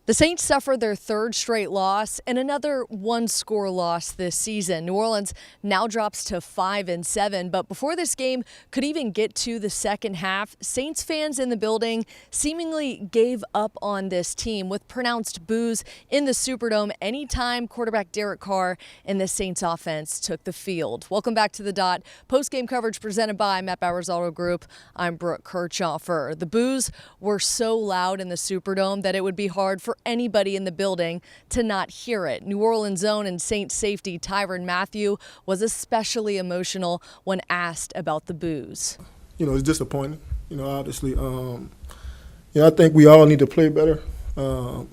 The Saints suffered their third straight loss and another one-score loss this season. New Orleans now drops to 5-7, but before this game could even get to the second half, Saints fans in the building seemingly gave up on this team with pronounced boos in the Superdome anytime quarterback Derek Carr and the Saints offense took the field. Welcome back to The Dot. Post-game coverage presented by Matt Bowers Auto Group. I'm Brooke Kirchhoffer. The boos were so loud in the Superdome that it would be hard for anybody in the building to not hear it. New Orleans own and Saints safety Tyrann Mathieu was especially emotional when asked about the boos. It's disappointing. Obviously, I think we all need to play better. I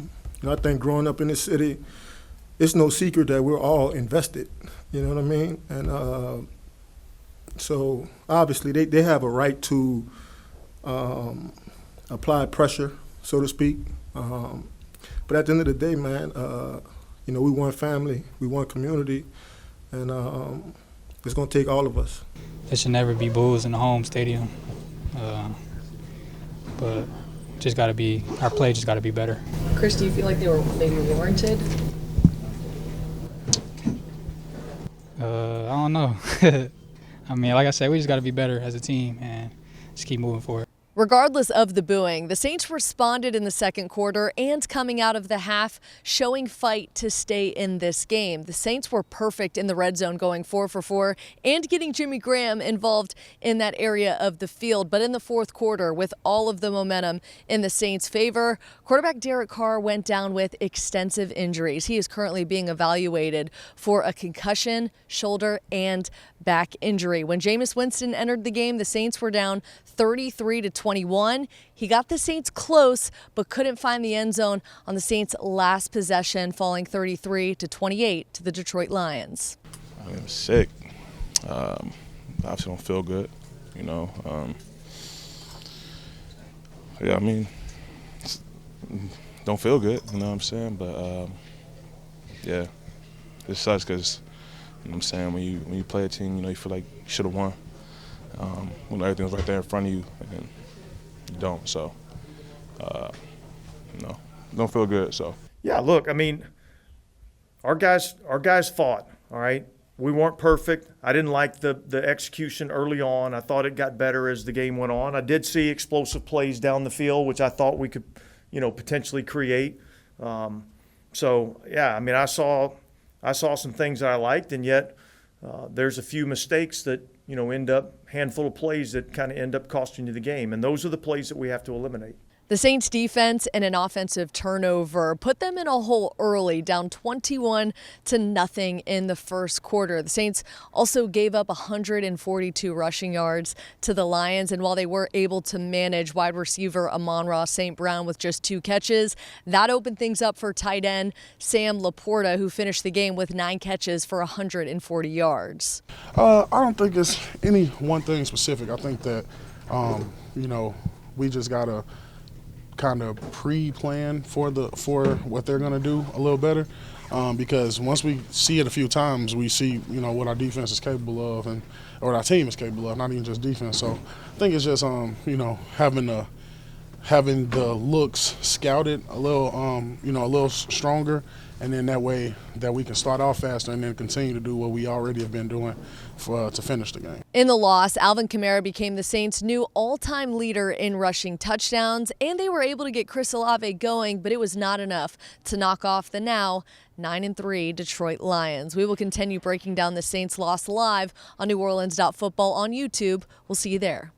think growing up in this city, it's no secret that we're all invested. You know what I mean? And so obviously they have a right to apply pressure, so to speak. But at the end of the day, man, we want family, we want community, and it's going to take all of us. There should never be boos in the home stadium, but our play just got to be better. Chris, do you feel like they were maybe warranted? I don't know. I mean, like I said, we just got to be better as a team and just keep moving forward. Regardless of the booing, the Saints responded in the second quarter and coming out of the half, showing fight to stay in this game. The Saints were perfect in the red zone, going 4 for 4 and getting Jimmy Graham involved in that area of the field. But in the fourth quarter, with all of the momentum in the Saints' favor, quarterback Derek Carr went down with extensive injuries. He is currently being evaluated for a concussion, shoulder, and back injury. When Jameis Winston entered the game, the Saints were down 33-21. He got the Saints close, but couldn't find the end zone on the Saints' last possession, falling 33-28 to the Detroit Lions. I'm sick. Obviously don't feel good, don't feel good, you know what I'm saying? But, it sucks because, when you play a team, you feel like you should have won. When everything's right there in front of you, and you don't. So, don't feel good. So. Yeah, look, our guys fought. All right, we weren't perfect. I didn't like the execution early on. I thought it got better as the game went on. I did see explosive plays down the field, which I thought we could, potentially create. I saw some things that I liked, and yet there's a few mistakes that, handful of plays that kind of end up costing you the game. And those are the plays that we have to eliminate. The Saints defense and an offensive turnover put them in a hole early, down 21-0 in the first quarter. The Saints also gave up 142 rushing yards to the Lions, and while they were able to manage wide receiver Amon-Ra St. Brown with just 2 catches, that opened things up for tight end Sam Laporta, who finished the game with 9 catches for 140 yards. I don't think it's any one thing specific. I think that, we just got to kind of pre-plan for what they're going to do a little better, because once we see it a few times, we see what our defense is capable of, or what our team is capable of, not even just defense. So I think it's just having the looks scouted a little stronger, and then that way that we can start off faster and then continue to do what we already have been doing to finish the game. In the loss, Alvin Kamara became the Saints' new all-time leader in rushing touchdowns, and they were able to get Chris Olave going, but it was not enough to knock off the now 9-3 Detroit Lions. We will continue breaking down the Saints' loss live on NewOrleans.Football on YouTube. We'll see you there.